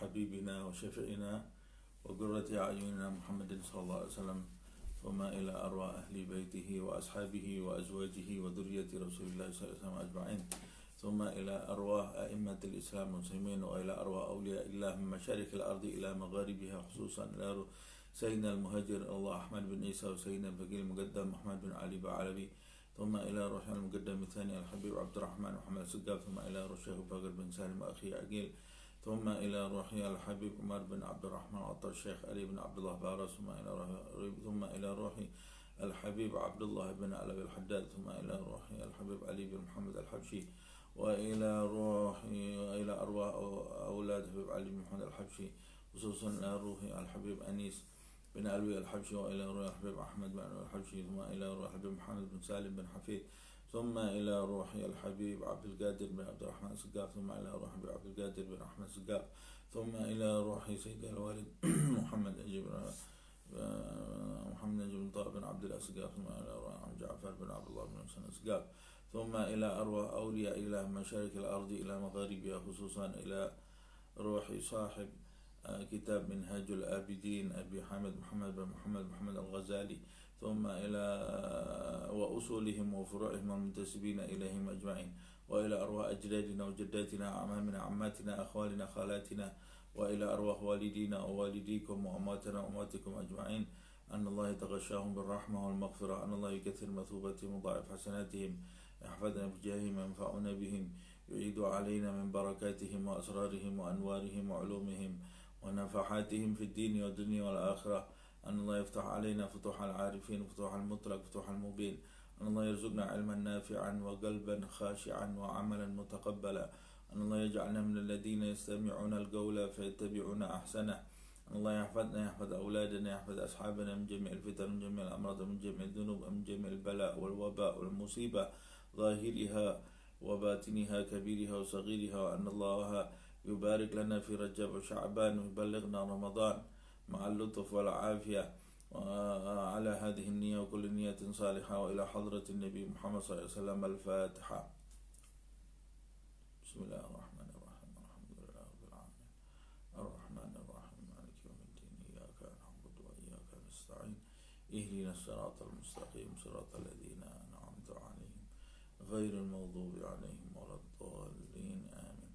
حبيبنا وشفيعنا وقرة أعيننا محمد صلى الله عليه وسلم ثم إلى أرواح أهل بيته وأصحابه وأزواجه وذرية رسول الله صلى الله عليه وسلم أجمعين ثم إلى أرواح أئمة الإسلام المسلمين وإلى أرواح أولياء الله من مشارق الأرض إلى مغاربها خصوصا إلى سيدنا المهاجر الله أحمد بن عيسى وسيدنا الفقيه المقدم محمد بن علي بعلبي ثم إلى روح المقدم الثاني الحبيب عبد الرحمن محمد السقاف ثم إلى روح الشيخ بكر بن سالم أخي عقيل ثم إلى روح الحبيب عمر بن عبد الرحمن عطر الشيخ علي بن عبد الله بارس ثم إلى روح الحبيب عبد الله بن علوي الحداد ثم إلى روح الحبيب علي بن محمد الحبشي وإلى أرواح أولاد الحبيب علي بن محمد الحبشي خصوصا إلى روح الحبيب أنيس بن علوي الحبشي وإلى روح الحبيب أحمد بن علوي الحبشي ثم إلى روح الحبيب محمد بن سالم بن حفيد ثم إلى روح الحبيب عبد القادر بن عبد الرحمن السقاف ثم إلى روح الحبيب عبد القادر بن أحمد السقاف ثم إلى روح سيد الوالد محمد نجيب بن طه بن عبد الله السقاف ثم إلى روح جعفر بن عبد الله بن حسن السقاف ثم إلى أرواح أولياء إلى مشارق الأرض إلى مغاربها خصوصا إلى روح صاحب كتاب منهاج العابدين أبي حامد محمد بن محمد الغزالي ثم إلى وأصولهم وفروعهم المنتسبين إليهم أجمعين وإلى أرواح أجدادنا وجداتنا أعمامنا عماتنا أخوالنا خالاتنا وإلى أرواح والدينا ووالديكم وأمواتنا وأمواتكم أجمعين أن الله يتغشاهم بالرحمة والمغفرة أن الله يكثر مثوبتهم وضاعف حسناتهم يحفظنا بجاههم وينفعنا بهم يعيد علينا من بركاتهم وأسرارهم وأنوارهم وعلومهم ونفحاتهم في الدين والدنيا والآخرة أن الله يفتح علينا فتوح العارفين فتوح المطلق فتوح المبين أن الله يرزقنا علما نافعا وقلبا خاشعا وعملا متقبلا أن الله يجعلنا من الذين يستمعون القول فيتبعون أحسنه أن الله يحفظنا يحفظ أولادنا يحفظ أصحابنا من جميع الفتن من جميع الأمراض من جميع الذنوب من جميع البلاء والوباء والمصيبة ظاهرها وباطنها كبيرها وصغيرها وأن الله يبارك لنا في رجب وشعبان ويبلغنا رمضان مع اللطف والعافية وعلى هذه النية وكل نية صالحة وإلى حضرة النبي محمد صلى الله عليه وسلم الفاتحة. بسم الله الرحمن الرحيم الحمد لله رب العالمين الرحمن الرحيم مالك يوم الدين إياك نعبد وإياك نستعين اهدنا الصراط المستقيم صراط الذين أنعمت عليهم غير المغضوب عليهم ولا الضالين آمين.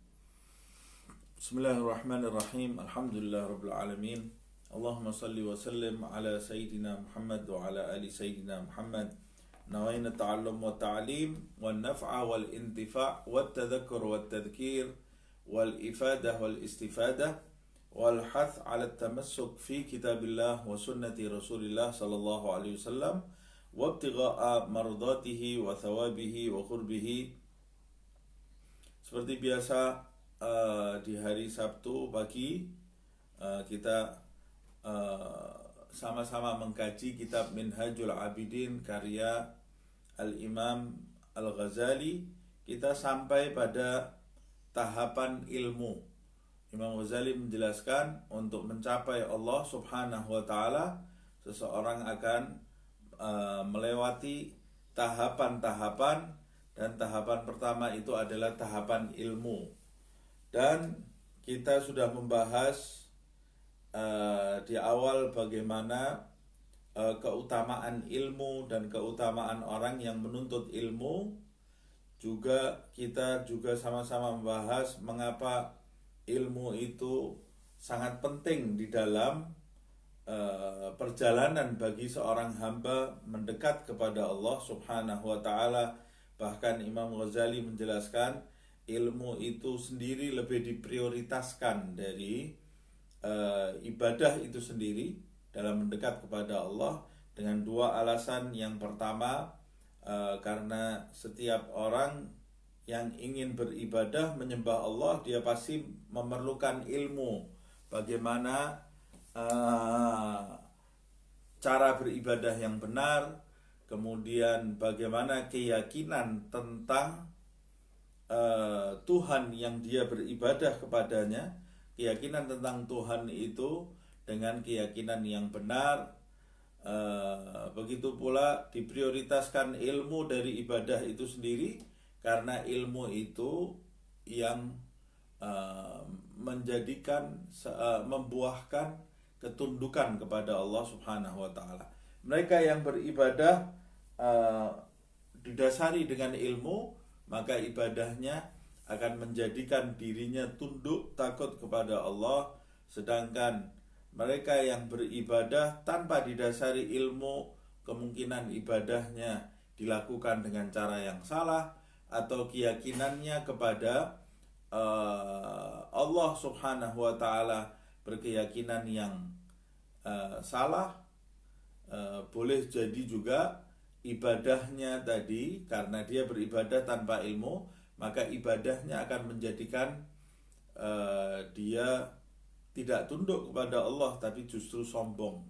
بسم الله الرحمن الرحيم الحمد لله رب العالمين اللهم صل وسلم على سيدنا محمد وعلى آل سيدنا محمد نوينا التعلم والتعليم والنفع والانتفاع والتذكر والتذكير والإفادة والاستفادة والحث على التمسك في كتاب الله وسنة رسول الله صلى الله عليه وسلم وابتغاء مرضاته وثوابه وقربه. Seperti biasa di hari Sabtu pagi kita sama-sama mengkaji kitab Minhajul Abidin karya Al-Imam Al-Ghazali. Kita sampai pada tahapan ilmu. Imam Ghazali menjelaskan untuk mencapai Allah Subhanahu wa ta'ala seseorang akan melewati tahapan-tahapan, dan tahapan pertama itu adalah tahapan ilmu. Dan kita sudah membahas di awal bagaimana keutamaan ilmu dan keutamaan orang yang menuntut ilmu. Juga kita sama-sama membahas mengapa ilmu itu sangat penting di dalam perjalanan bagi seorang hamba mendekat kepada Allah Subhanahu wa ta'ala. Bahkan Imam Ghazali menjelaskan ilmu itu sendiri lebih diprioritaskan dari ibadah itu sendiri dalam mendekat kepada Allah, dengan dua alasan. Yang pertama, karena setiap orang yang ingin beribadah menyembah Allah, dia pasti memerlukan ilmu bagaimana cara beribadah yang benar, kemudian bagaimana keyakinan tentang Tuhan yang dia beribadah kepadanya. Keyakinan tentang Tuhan itu dengan keyakinan yang benar. Begitu pula diprioritaskan ilmu dari ibadah itu sendiri, karena ilmu itu yang membuahkan ketundukan kepada Allah Subhanahu wa taala. Mereka yang beribadah didasari dengan ilmu, maka ibadahnya akan menjadikan dirinya tunduk takut kepada Allah. Sedangkan mereka yang beribadah tanpa didasari ilmu, kemungkinan ibadahnya dilakukan dengan cara yang salah, atau keyakinannya kepada Allah Subhanahu wa taala berkeyakinan yang salah. Boleh jadi juga ibadahnya tadi, karena dia beribadah tanpa ilmu, maka ibadahnya akan menjadikan dia tidak tunduk kepada Allah, tapi justru sombong.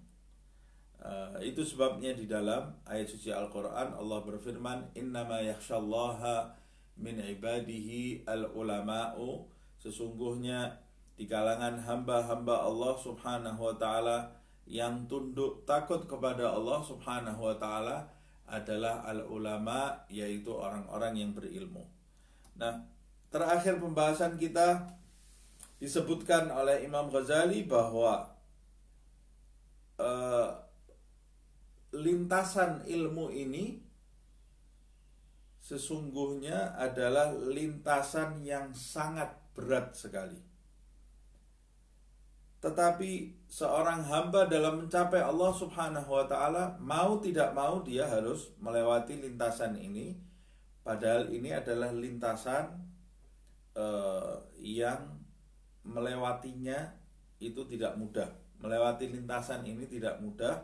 Itu sebabnya di dalam ayat suci Al-Quran Allah berfirman, innama yakhshallaha min ibadihi al-ulama'u, sesungguhnya di kalangan hamba-hamba Allah Subhanahu wa ta'ala yang tunduk takut kepada Allah Subhanahu wa ta'ala adalah al-ulama, yaitu orang-orang yang berilmu. Nah, terakhir pembahasan kita disebutkan oleh Imam Ghazali bahwa lintasan ilmu ini sesungguhnya adalah lintasan yang sangat berat sekali. Tetapi seorang hamba dalam mencapai Allah Subhanahu wa ta'ala, mau tidak mau dia harus melewati lintasan ini. Padahal ini adalah lintasan yang melewatinya itu tidak mudah. Melewati lintasan ini tidak mudah.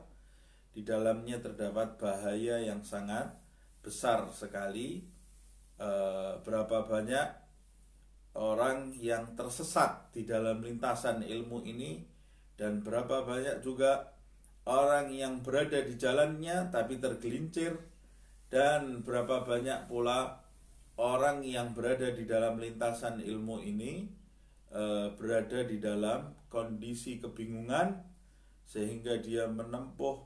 Di dalamnya terdapat bahaya yang sangat besar sekali. Berapa banyak orang yang tersesat di dalam lintasan ilmu ini, dan berapa banyak juga orang yang berada di jalannya tapi tergelincir, dan berapa banyak pula orang yang berada di dalam lintasan ilmu ini berada di dalam kondisi kebingungan, sehingga dia menempuh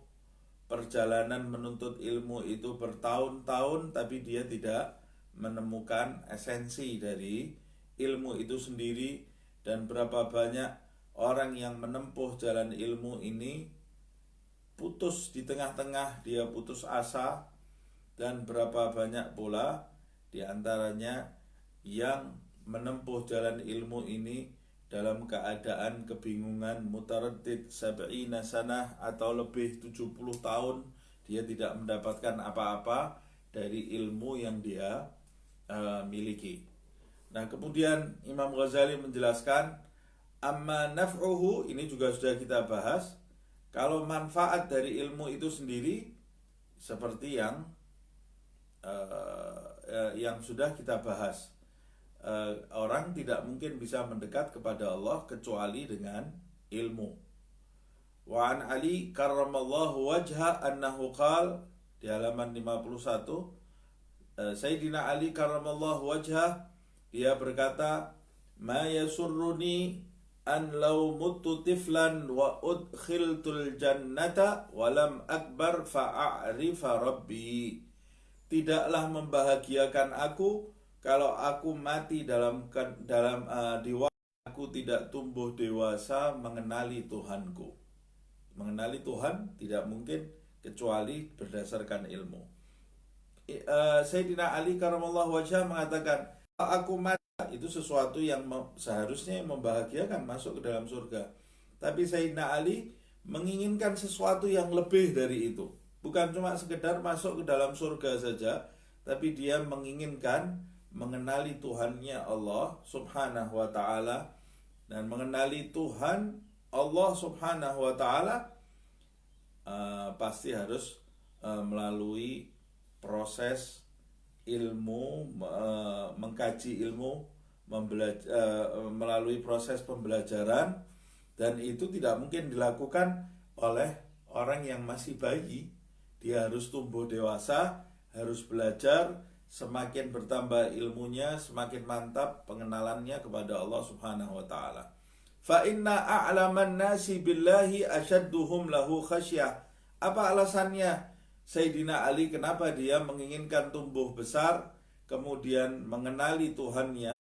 perjalanan menuntut ilmu itu bertahun-tahun, tapi dia tidak menemukan esensi dari ilmu itu sendiri. Dan berapa banyak orang yang menempuh jalan ilmu ini putus di tengah-tengah, dia putus asa. Dan berapa banyak pula di antaranya yang menempuh jalan ilmu ini dalam keadaan kebingungan, mutaraddid sab'ina sanah, atau lebih 70 tahun dia tidak mendapatkan apa-apa dari ilmu yang dia miliki. Nah, kemudian Imam Ghazali menjelaskan, amma naf'uhu, ini juga sudah kita bahas. Kalau manfaat dari ilmu itu sendiri seperti yang sudah kita bahas. Orang tidak mungkin bisa mendekat kepada Allah kecuali dengan ilmu. Wa an Ali karramallahu wajha annahu qala, di halaman 51, Sayyidina Ali karramallahu wajha, dia berkata, ma yasurruni an law muttu tiflan wa udkhiltul jannata walam akbar fa'arifa rabbi. Tidaklah membahagiakan aku kalau aku mati aku tidak tumbuh dewasa mengenali Tuhanku. Mengenali Tuhan tidak mungkin kecuali berdasarkan ilmu. Sayyidina Ali karramallahu wajhah mengatakan, aku mati itu sesuatu yang seharusnya membahagiakan, masuk ke dalam surga. Tapi Sayyidina Ali menginginkan sesuatu yang lebih dari itu. Bukan cuma sekedar masuk ke dalam surga saja, tapi dia menginginkan mengenali Tuhannya Allah Subhanahu wa ta'ala. Dan mengenali Tuhan Allah Subhanahu wa ta'ala pasti harus melalui proses ilmu, mengkaji ilmu, melalui proses pembelajaran. Dan itu tidak mungkin dilakukan oleh orang yang masih bayi. Dia harus tumbuh dewasa, harus belajar. Semakin bertambah ilmunya, semakin mantap pengenalannya kepada Allah Subhanahu wa ta'ala. Fa inna a'laman nasi billahi asyadduhum lahu khasyah. Apa alasannya Sayyidina Ali kenapa dia menginginkan tumbuh besar, kemudian mengenali Tuhannya?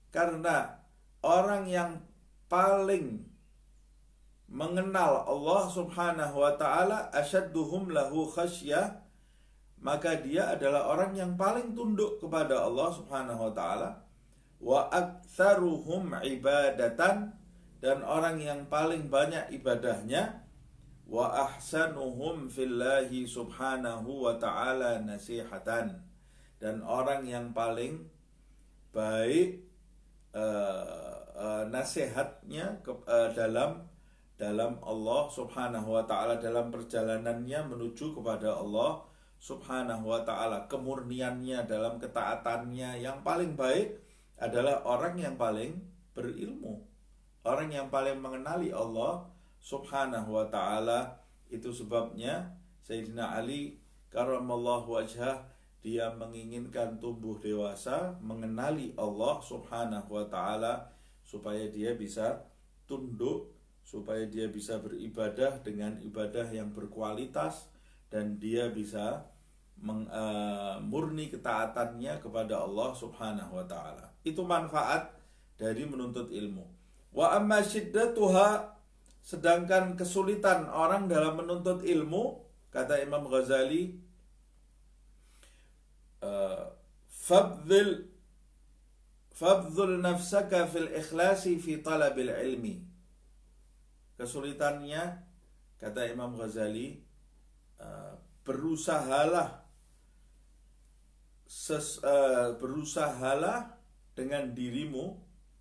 Karena orang yang paling mengenal Allah Subhanahu wa taala asyadduhum lahu khasyah, maka dia adalah orang yang paling tunduk kepada Allah Subhanahu wa taala. Wa aktsaruhum ibadatan, dan orang yang paling banyak ibadahnya. Wa ahsanuhum fillahi subhanahu wa ta'ala nasihatan, dan orang yang paling baik nasihatnya dalam Allah subhanahu wa ta'ala, dalam perjalanannya menuju kepada Allah subhanahu wa ta'ala, kemurniannya dalam ketaatannya. Yang paling baik adalah orang yang paling berilmu, orang yang paling mengenali Allah subhanahu wa ta'ala. Itu sebabnya Sayyidina Ali karramallahu wajhah, dia menginginkan tumbuh dewasa, mengenali Allah subhanahu wa ta'ala, supaya dia bisa tunduk, supaya dia bisa beribadah dengan ibadah yang berkualitas, dan dia bisa murni ketaatannya kepada Allah subhanahu wa ta'ala. Itu manfaat dari menuntut ilmu. Wa amma syiddatuha, sedangkan kesulitan orang dalam menuntut ilmu, kata Imam Ghazali, fabdhul nafsaka fil ikhlasi fi talabil ilmi. Kesulitannya, kata Imam Ghazali, berusahalah dengan dirimu.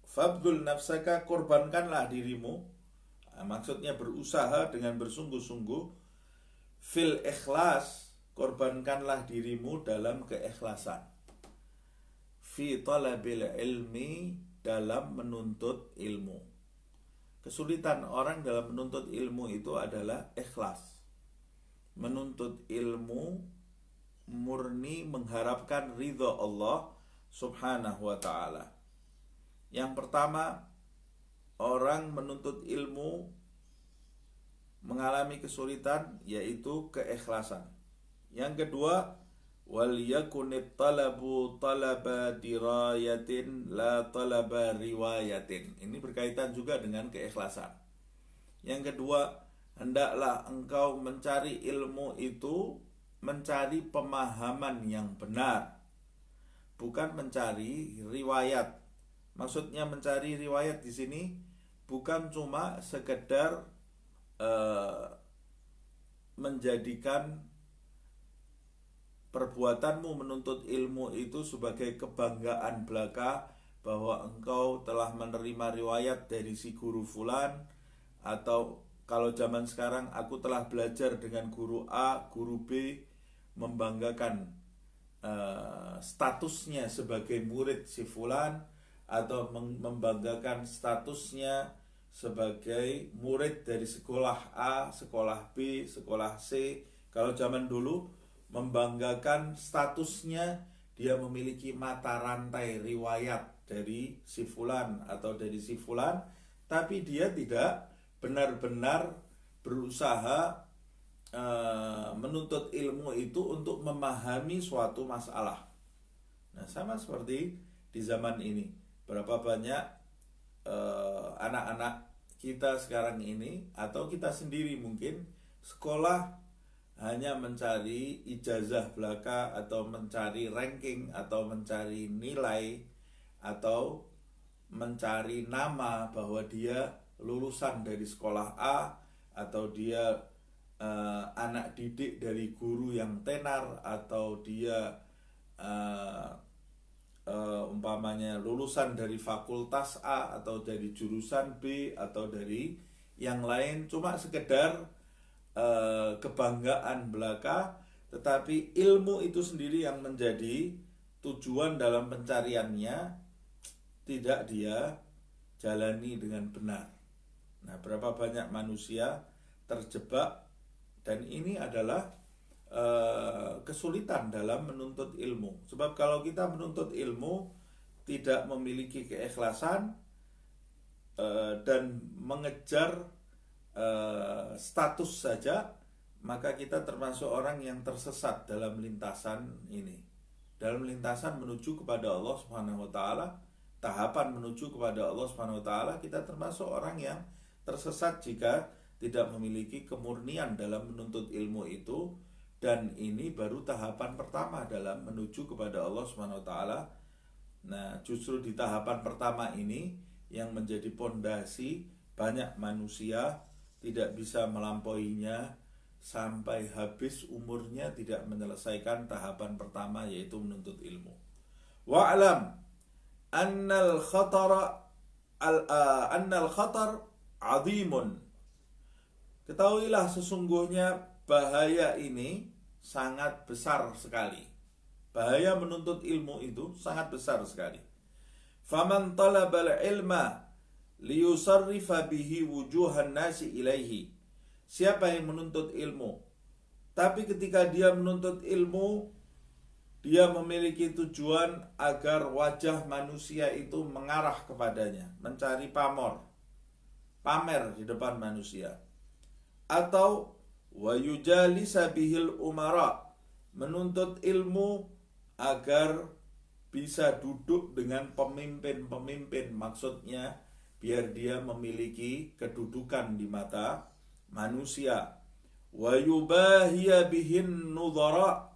Fabdul nafsaka, korbankanlah dirimu. Maksudnya berusaha dengan bersungguh-sungguh. Fil ikhlas, korbankanlah dirimu dalam keikhlasan. Fi talabil ilmi, dalam menuntut ilmu. Kesulitan orang dalam menuntut ilmu itu adalah ikhlas. Menuntut ilmu murni mengharapkan ridha Allah subhanahu wa ta'ala. Yang pertama, orang menuntut ilmu mengalami kesulitan, yaitu keikhlasan. Yang kedua, wal yakunit talabu talaba dirayatin la talaba riwayatin. Ini berkaitan juga dengan keikhlasan. Yang kedua, hendaklah engkau mencari ilmu itu mencari pemahaman yang benar, bukan mencari riwayat. Maksudnya mencari riwayat di sini bukan cuma sekedar menjadikan perbuatanmu menuntut ilmu itu sebagai kebanggaan belaka, bahwa engkau telah menerima riwayat dari si guru fulan, atau kalau zaman sekarang, aku telah belajar dengan guru A, guru B, membanggakan statusnya sebagai murid si fulan, atau membanggakan statusnya sebagai murid dari sekolah A, sekolah B, sekolah C. Kalau zaman dulu, membanggakan statusnya dia memiliki mata rantai riwayat dari si fulan atau dari si fulan, tapi dia tidak benar-benar berusaha menuntut ilmu itu untuk memahami suatu masalah. Nah, sama seperti di zaman ini, berapa banyak anak-anak kita sekarang ini, atau kita sendiri mungkin, sekolah hanya mencari ijazah belaka, atau mencari ranking, atau mencari nilai, atau mencari nama bahwa dia lulusan dari sekolah A, atau dia anak didik dari guru yang tenar, atau dia umpamanya lulusan dari fakultas A, atau dari jurusan B, atau dari yang lain, cuma sekedar kebanggaan belaka. Tetapi ilmu itu sendiri yang menjadi tujuan dalam pencariannya tidak dia jalani dengan benar. Nah, berapa banyak manusia terjebak, dan ini adalah kesulitan dalam menuntut ilmu. Sebab kalau kita menuntut ilmu tidak memiliki keikhlasan dan mengejar status saja, maka kita termasuk orang yang tersesat dalam lintasan ini, dalam lintasan menuju kepada Allah Subhanahu wa ta'ala. tahapan menuju kepada Allah Subhanahu wa taala, kita termasuk orang yang tersesat jika tidak memiliki kemurnian dalam menuntut ilmu itu. Dan ini baru tahapan pertama dalam menuju kepada Allah Subhanahu wa taala. Nah, justru di tahapan pertama ini yang menjadi pondasi banyak manusia tidak bisa melampauinya sampai habis umurnya tidak menyelesaikan tahapan pertama, yaitu menuntut ilmu. Wa'lam annal khatar azimun. Ketahuilah sesungguhnya bahaya ini sangat besar sekali. Bahaya menuntut ilmu itu sangat besar sekali. Faman talabal ilma liyusarrifa bihi wujuhan nasi ilaihi. Siapa yang menuntut ilmu, tapi ketika dia menuntut ilmu, dia memiliki tujuan agar wajah manusia itu mengarah kepadanya, mencari pamer di depan manusia. Atau wayujalisa bihil umara, menuntut ilmu agar bisa duduk dengan pemimpin-pemimpin, maksudnya biar dia memiliki kedudukan di mata manusia. Wayubahiya bihin nudhara,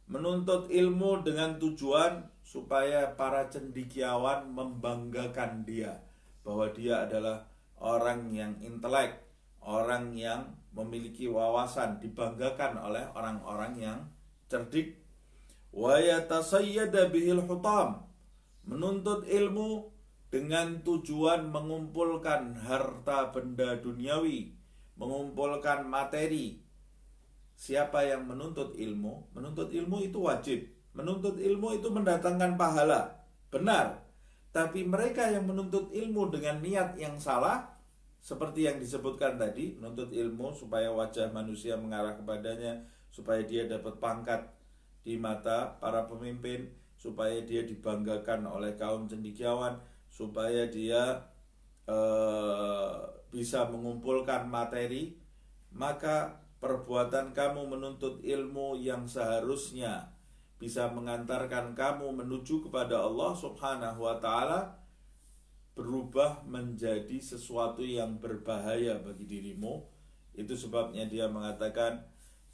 menuntut ilmu dengan tujuan supaya para cendekiawan membanggakan dia, bahwa dia adalah orang yang intelek, orang yang memiliki wawasan, dibanggakan oleh orang-orang yang cerdik. Wa yatasayyada bihil hutam, menuntut ilmu dengan tujuan mengumpulkan harta benda duniawi, mengumpulkan materi. Siapa yang menuntut ilmu? Menuntut ilmu itu wajib. Menuntut ilmu itu mendatangkan pahala. Benar. Tapi mereka yang menuntut ilmu dengan niat yang salah, seperti yang disebutkan tadi, menuntut ilmu supaya wajah manusia mengarah kepadanya, supaya dia dapat pangkat di mata para pemimpin, supaya dia dibanggakan oleh kaum cendekiawan, supaya dia bisa mengumpulkan materi. Maka perbuatan kamu menuntut ilmu yang seharusnya bisa mengantarkan kamu menuju kepada Allah Subhanahu wa ta'ala berubah menjadi sesuatu yang berbahaya bagi dirimu. Itu sebabnya dia mengatakan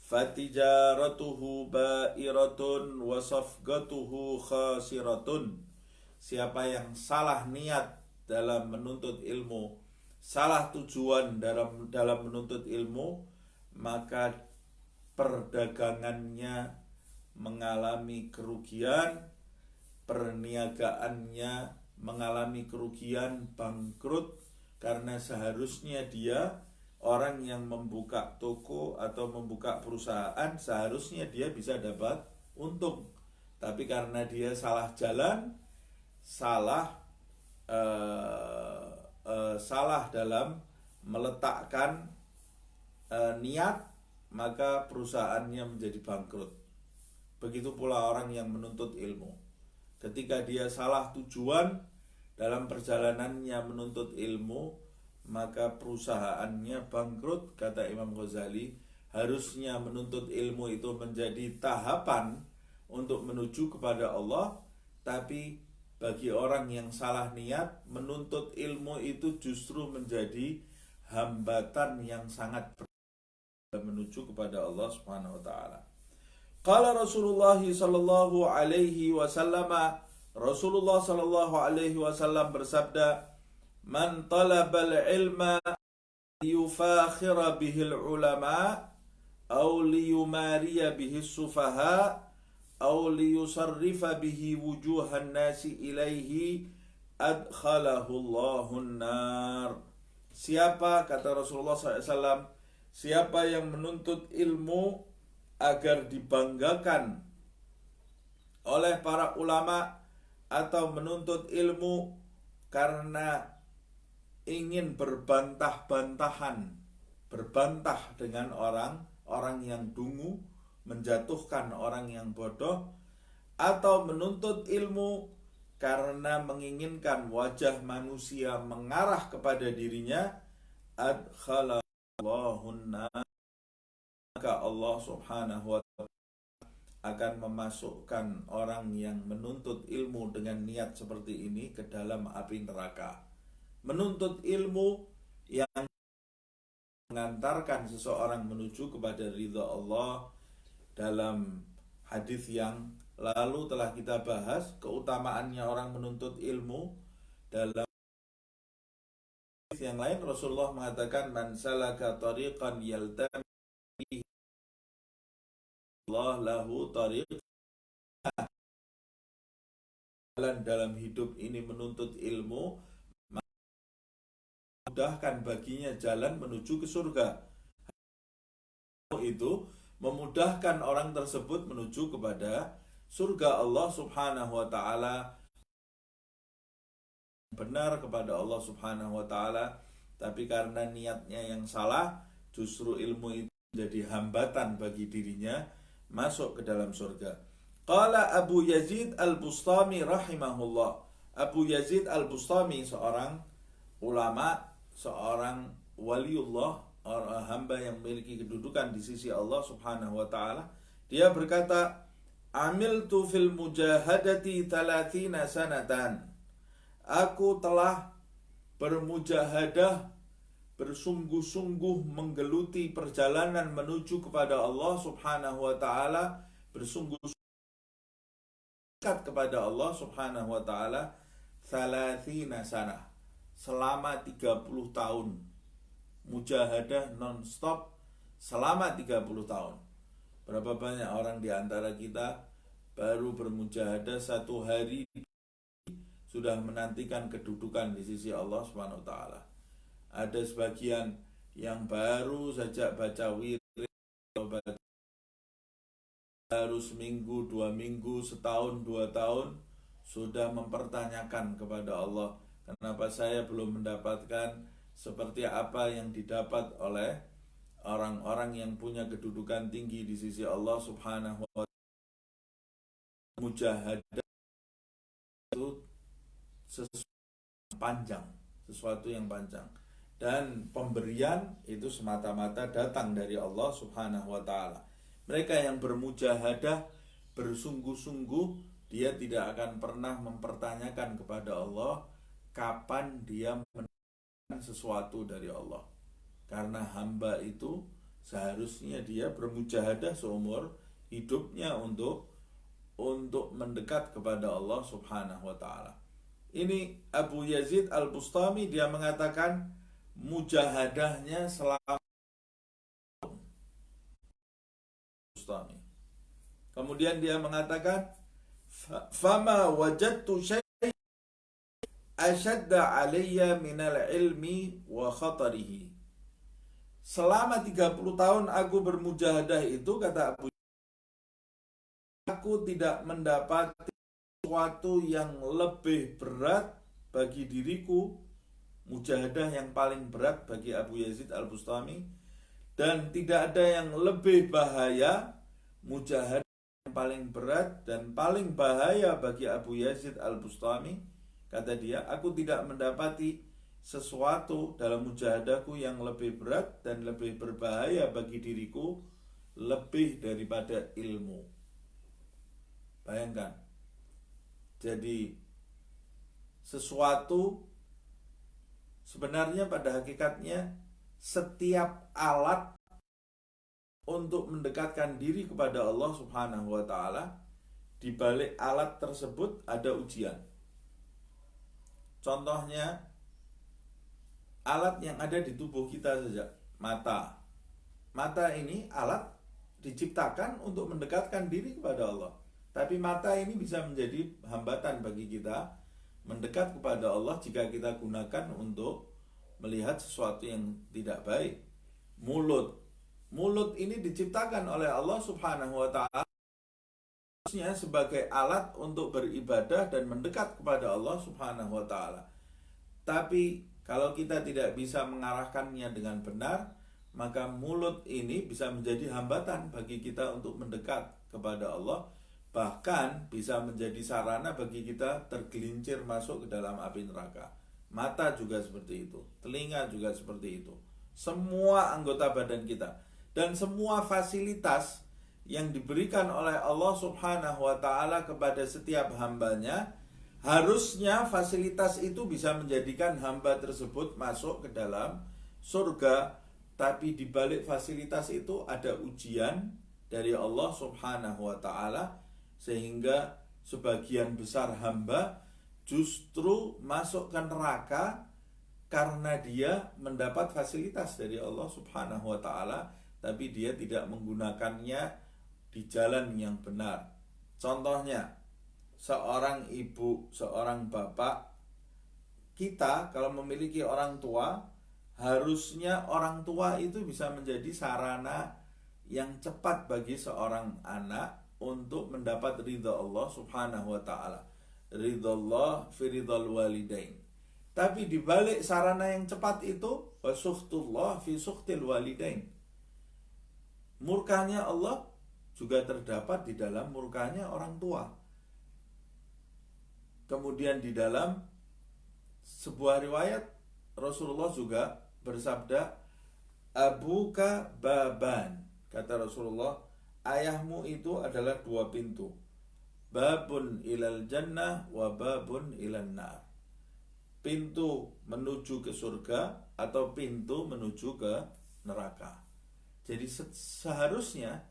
fatijaratuhu ba'iratun wa safgatuhu khasiratun. Siapa yang salah niat dalam menuntut ilmu, salah tujuan dalam menuntut ilmu, maka perdagangannya mengalami kerugian, perniagaannya mengalami kerugian, bangkrut, karena seharusnya dia orang yang membuka toko atau membuka perusahaan, seharusnya dia bisa dapat untung. Tapi karena dia salah jalan, salah dalam meletakkan niat, maka perusahaannya menjadi bangkrut. Begitu pula orang yang menuntut ilmu. Ketika dia salah tujuan dalam perjalanannya menuntut ilmu, maka perusahaannya bangkrut. Kata Imam Ghazali, harusnya menuntut ilmu itu menjadi tahapan untuk menuju kepada Allah. Tapi bagi orang yang salah niat, menuntut ilmu itu justru menjadi hambatan yang sangat menuju kepada Allah Subhanahu wa taala. Qala Rasulullah sallallahu alaihi wasallam, Rasulullah sallallahu alaihi wasallam bersabda, "Man talabal ilma liyufakhira bihil ulama aw liyumariya bihis sufaha aw liyusarrifa bihi wujuhan nasi ilaihi adkhalahu Allahun nar." Siapa, kata Rasulullah SAW, siapa yang menuntut ilmu agar dibanggakan oleh para ulama, atau menuntut ilmu karena ingin berbantah dengan orang yang dungu, menjatuhkan orang yang bodoh, atau menuntut ilmu karena menginginkan wajah manusia mengarah kepada dirinya, adkhalallahun nar, maka Allah Subhanahu wa ta'ala akan memasukkan orang yang menuntut ilmu dengan niat seperti ini ke dalam api neraka. Menuntut ilmu yang mengantarkan seseorang menuju kepada ridha Allah. Dalam hadis yang lalu telah kita bahas keutamaannya orang menuntut ilmu. Dalam hadis yang lain Rasulullah mengatakan, man salaka tariqan yaltami Allah lahu tariq. Dalam hidup ini menuntut ilmu, mudahkan baginya jalan menuju ke surga. Itu memudahkan orang tersebut menuju kepada surga Allah Subhanahu wa taala, benar kepada Allah Subhanahu wa taala, tapi karena niatnya yang salah, justru ilmu itu menjadi hambatan bagi dirinya masuk ke dalam surga. Qala Abu Yazid Al-Bustami rahimahullah. Abu Yazid Al-Bustami seorang ulama, seorang waliullah, orang hamba yang memiliki kedudukan di sisi Allah Subhanahu wa taala. Dia berkata, amiltu fil mujahadati 30 sanatan. Aku telah bermujahadah, bersungguh-sungguh menggeluti perjalanan menuju kepada Allah Subhanahu wa taala, bersungguh-sungguh dekat kepada Allah Subhanahu wa taala 30 sanah. Selama 30 tahun. Mujahadah non-stop selama 30 tahun. Berapa banyak orang di antara kita baru bermujahadah 1 hari sudah menantikan kedudukan di sisi Allah Subhanahu wa taala. Ada sebagian yang baru saja baca wirid, baru seminggu, 2 minggu, setahun, 2 tahun sudah mempertanyakan kepada Allah, kenapa saya belum mendapatkan seperti apa yang didapat oleh orang-orang yang punya kedudukan tinggi di sisi Allah Subhanahu wa taala. Mujahadah itu sesuatu yang panjang, dan pemberian itu semata-mata datang dari Allah Subhanahu wa taala. Mereka yang bermujahadah, bersungguh-sungguh, dia tidak akan pernah mempertanyakan kepada Allah kapan dia mendapatkan sesuatu dari Allah. Karena hamba itu seharusnya dia bermujahadah seumur hidupnya untuk mendekat kepada Allah Subhanahu wa taala. Ini Abu Yazid Al-Bustami, dia mengatakan mujahadahnya selama Bustami. Kemudian dia mengatakan, fama wajadtu syai'an ashadda alayya minal ilmi wa khatarihi. Selama 30 tahun aku bermujahadah itu, kata Abu, aku tidak mendapati sesuatu yang lebih berat bagi diriku. Mujahadah yang paling berat bagi Abu Yazid Al-Bustami, dan tidak ada yang lebih bahaya. Mujahadah yang paling berat dan paling bahaya bagi Abu Yazid Al-Bustami, kata dia, aku tidak mendapati sesuatu dalam mujahadahku yang lebih berat dan lebih berbahaya bagi diriku lebih daripada ilmu. Bayangkan, jadi sesuatu sebenarnya pada hakikatnya setiap alat untuk mendekatkan diri kepada Allah Subhanahu wa taala, di balik alat tersebut ada ujian. Contohnya alat yang ada di tubuh kita saja, mata. Mata ini alat diciptakan untuk mendekatkan diri kepada Allah. Tapi mata ini bisa menjadi hambatan bagi kita mendekat kepada Allah jika kita gunakan untuk melihat sesuatu yang tidak baik. Mulut ini diciptakan oleh Allah Subhanahu wa taala sebagai alat untuk beribadah dan mendekat kepada Allah Subhanahu wa taala. Tapi kalau kita tidak bisa mengarahkannya dengan benar, maka mulut ini bisa menjadi hambatan bagi kita untuk mendekat kepada Allah, bahkan bisa menjadi sarana bagi kita tergelincir masuk ke dalam api neraka. Mata juga seperti itu, telinga juga seperti itu. Semua anggota badan kita dan semua fasilitas yang diberikan oleh Allah Subhanahu wa ta'ala kepada setiap hambanya, harusnya fasilitas itu bisa menjadikan hamba tersebut masuk ke dalam surga. Tapi di balik fasilitas itu ada ujian dari Allah Subhanahu wa ta'ala, sehingga sebagian besar hamba justru masuk ke neraka karena dia mendapat fasilitas dari Allah Subhanahu wa ta'ala, tapi dia tidak menggunakannya di jalan yang benar. Contohnya, seorang ibu, seorang bapak, kita kalau memiliki orang tua, harusnya orang tua itu bisa menjadi sarana yang cepat bagi seorang anak untuk mendapat ridha Allah Subhanahu wa ta'ala. Ridha Allah fi ridhal walidain. Tapi dibalik sarana yang cepat itu, wasuhtullah fi suhtil walidain. Murkanya Allah juga terdapat di dalam murkanya orang tua. Kemudian di dalam sebuah riwayat Rasulullah juga bersabda, abuka baban. Kata Rasulullah, ayahmu itu adalah dua pintu. Babun ilal jannah wa babun ilan nar. Pintu menuju ke surga atau pintu menuju ke neraka. Jadi seharusnya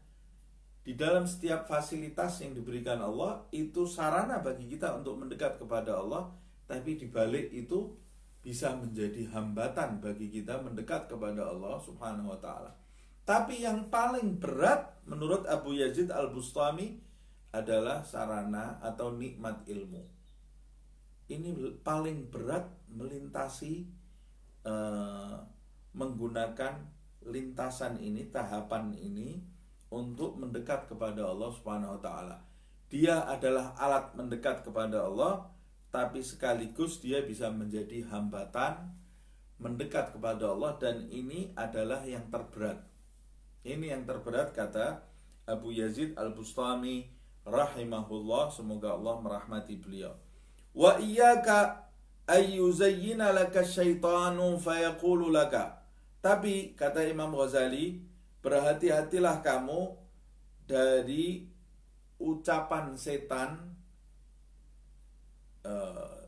di dalam setiap fasilitas yang diberikan Allah itu sarana bagi kita untuk mendekat kepada Allah, tapi di balik itu bisa menjadi hambatan bagi kita mendekat kepada Allah Subhanahu wa ta'ala. Tapi yang paling berat menurut Abu Yazid Al-Bustami adalah sarana atau nikmat ilmu. Ini paling berat melintasi, menggunakan lintasan ini, tahapan ini untuk mendekat kepada Allah Subhanahu wa ta'ala. Dia adalah alat mendekat kepada Allah, tapi sekaligus dia bisa menjadi hambatan mendekat kepada Allah, dan ini adalah yang terberat. Ini yang terberat, kata Abu Yazid Al-Bustami rahimahullah, semoga Allah merahmati beliau. Wa iyyaka ayyuzayyina laka syaitanu fayaqulu laka. Tapi kata Imam Ghazali, berhati-hatilah kamu dari ucapan setan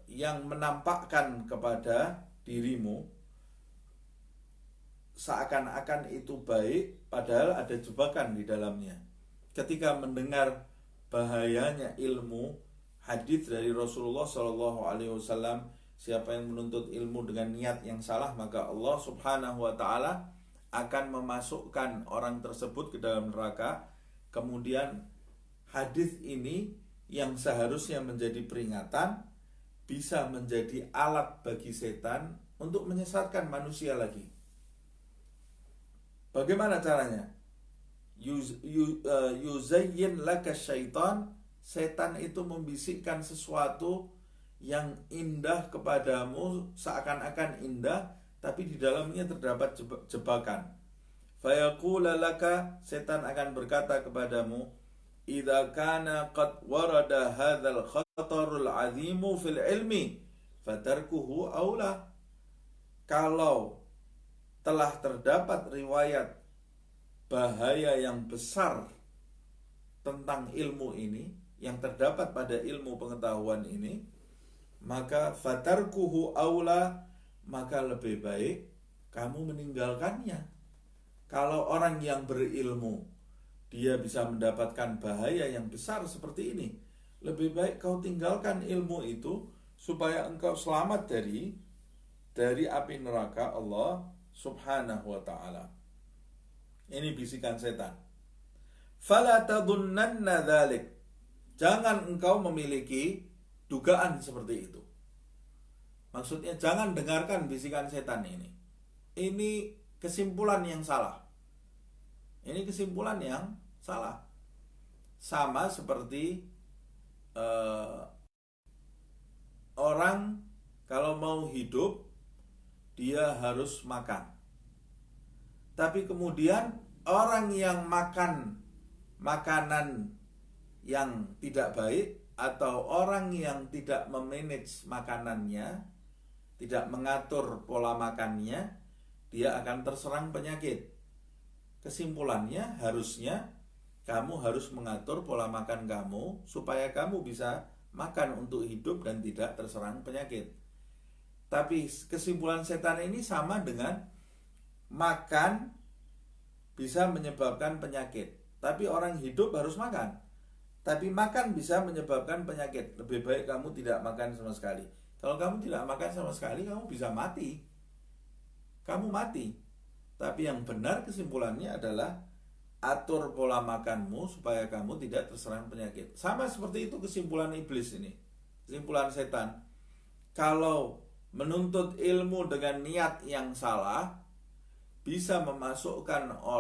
yang menampakkan kepada dirimu seakan-akan itu baik, padahal ada jebakan di dalamnya. Ketika mendengar bahayanya ilmu, hadis dari Rasulullah SAW, siapa yang menuntut ilmu dengan niat yang salah, maka Allah Subhanahu wa ta'ala akan memasukkan orang tersebut ke dalam neraka. Kemudian hadis ini yang seharusnya menjadi peringatan bisa menjadi alat bagi setan untuk menyesatkan manusia lagi. Bagaimana caranya? Yuzayyin laka syaitan. Setan itu membisikkan sesuatu yang indah kepadamu, seakan-akan indah, tapi di dalamnya terdapat jebakan. Fayaqula laka, setan akan berkata kepadamu, idza kana qad warada hadzal khatarul azimu fil ilmi fatarkuhu aula. Kalau telah terdapat riwayat bahaya yang besar tentang ilmu ini, yang terdapat pada ilmu pengetahuan ini, maka fatarkuhu aula, maka lebih baik kamu meninggalkannya. Kalau orang yang berilmu dia bisa mendapatkan bahaya yang besar seperti ini, lebih baik kau tinggalkan ilmu itu supaya engkau selamat dari api neraka Allah Subhanahu wa ta'ala. Ini bisikan setan. Fala tadunnanna dzalik. Jangan engkau memiliki dugaan seperti itu. Maksudnya jangan dengarkan bisikan setan ini. Ini kesimpulan yang salah. Ini kesimpulan yang salah. Sama seperti orang kalau mau hidup dia harus makan. Tapi kemudian orang yang makan makanan yang tidak baik, atau orang yang tidak memanage makanannya, tidak mengatur pola makannya, dia akan terserang penyakit. Kesimpulannya harusnya kamu harus mengatur pola makan kamu supaya kamu bisa makan untuk hidup dan tidak terserang penyakit. Tapi kesimpulan setan ini sama dengan makan bisa menyebabkan penyakit. Tapi orang hidup harus makan. Tapi makan bisa menyebabkan penyakit. Lebih baik kamu tidak makan sama sekali. Kalau kamu tidak makan sama sekali, kamu bisa mati. Kamu mati. Tapi yang benar kesimpulannya adalah atur pola makanmu supaya kamu tidak terserang penyakit. Sama seperti itu kesimpulan iblis ini. Kesimpulan setan. Kalau menuntut ilmu dengan niat yang salah, bisa memasukkan orang